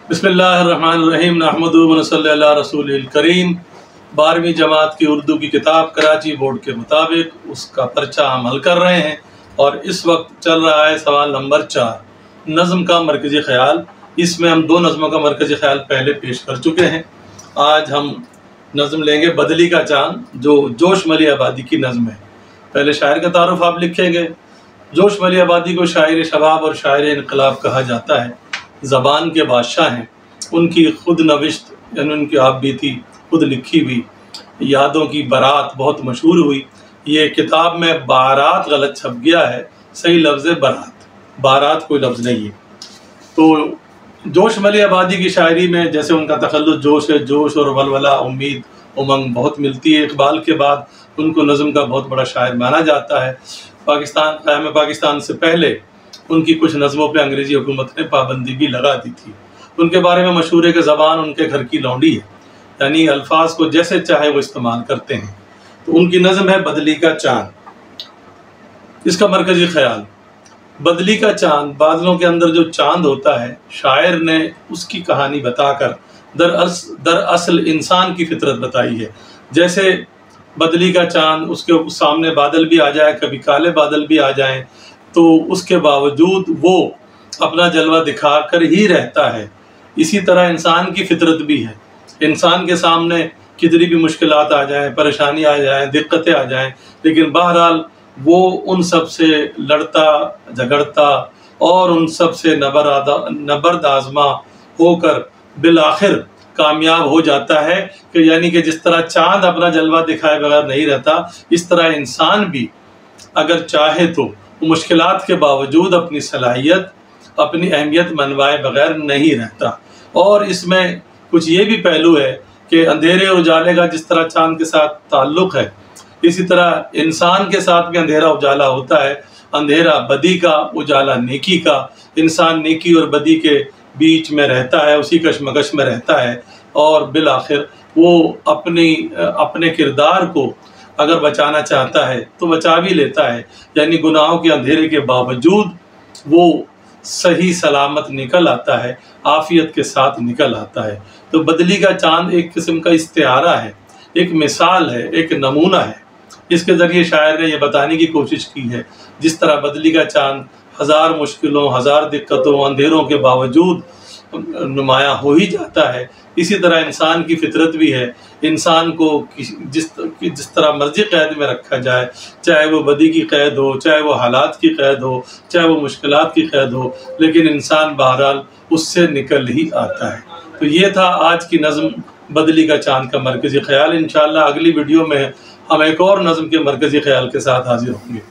बिस्मिल्लाहिर्रहमानिर्रहीम नहमदुहु व नसल्ली अला रसूलिल करीम। 12वीं जमात की उर्दू की किताब कराची बोर्ड के मुताबिक उसका पर्चा हम हल कर रहे हैं और इस वक्त चल रहा है सवाल नंबर 4, नज़म का मरकज़ी ख़याल। इसमें हम 2 नज़मों का मरकज़ी ख़याल पहले पेश कर चुके हैं। आज हम नज़म लेंगे बदली का चांद, जो जोश मली आबादी की नज़म है। पहले शायर का तारुफ आप लिखेंगे। जोश मली आबादी को शायर शबाब और शायर इनकलाब कहा जाता है। ज़बान के बादशाह हैं। उनकी खुद नविश्त यानी उनकी आप बीती खुद लिखी हुई यादों की बारात बहुत मशहूर हुई। ये किताब में बारात गलत छप गया है, सही लफ्ज़ बारात, बारात कोई लफ्ज़ नहीं है। तो जोश मली आबादी की शायरी में जैसे उनका तखल्लुस जोश है, जोश और वलवला, उम्मीद, उमंग बहुत मिलती है। इकबाल के बाद उनको नज़म का बहुत बड़ा शायर माना जाता है। क़याम पाकिस्तान से पहले उनकी कुछ नज़मों पे अंग्रेज़ी हुकूमत ने पाबंदी भी लगा दी थी। उनके बारे में मशहूर है कि ज़बान उनके घर की लौंडी है, यानी अल्फाज को जैसे चाहे वो इस्तेमाल करते हैं। तो उनकी नज़म है बदली का चांद। इसका मरकज़ी ख़याल, बदली का चांद, बादलों के अंदर जो चांद होता है, शायर ने उसकी कहानी बताकर दरअसल इंसान की फितरत बताई है। जैसे बदली का चांद, उसके सामने बादल भी आ जाए, कभी काले बादल भी आ जाएं, तो उसके बावजूद वो अपना जलवा दिखा कर ही रहता है। इसी तरह इंसान की फितरत भी है। इंसान के सामने कितनी भी मुश्किलात आ जाएं, परेशानी आ जाएं, दिक्कतें आ जाएं, लेकिन बहरहाल वो उन सब से लड़ता झगड़ता और उन सब से नबर्द आज़मा होकर बिल आखिर कामयाब हो जाता है। कि यानी कि जिस तरह चाँद अपना जलवा दिखाए बगैर नहीं रहता, इस तरह इंसान भी अगर चाहे तो मुश्किलात के बावजूद अपनी सलाहियत, अपनी अहमियत मनवाए बगैर नहीं रहता। और इसमें कुछ ये भी पहलू है कि अंधेरे और उजाले का जिस तरह चाँद के साथ ताल्लुक़ है, इसी तरह इंसान के साथ भी अंधेरा उजाला होता है। अंधेरा बदी का, उजाला नेकी का। इंसान नेकी और बदी के बीच में रहता है, उसी कशमकश में रहता है और बिल आखिर वो अपने किरदार को अगर बचाना चाहता है तो बचा भी लेता है। यानी गुनाहों के अंधेरे के बावजूद वो सही सलामत निकल आता है, आफियत के साथ निकल आता है। तो बदली का चांद एक किस्म का इस्तिआरा है, एक मिसाल है, एक नमूना है। इसके ज़रिए शायर ने यह बताने की कोशिश की है, जिस तरह बदली का चांद हज़ार मुश्किलों, हज़ार दिक्कतों, अंधेरों के बावजूद नुमाया हो ही जाता है, इसी तरह इंसान की फितरत भी है। इंसान को जिस तरह मर्जी कैद में रखा जाए, चाहे वो बदी की कैद हो, चाहे वो हालात की कैद हो, चाहे वो मुश्किलात की कैद हो, लेकिन इंसान बहरहाल उससे निकल ही आता है। तो ये था आज की नज़म बदली का चांद का मरकज़ी ख़याल। इंशाअल्लाह अगली वीडियो में हम एक और नज़म के मरकज़ी ख़याल के साथ हाजिर होंगे।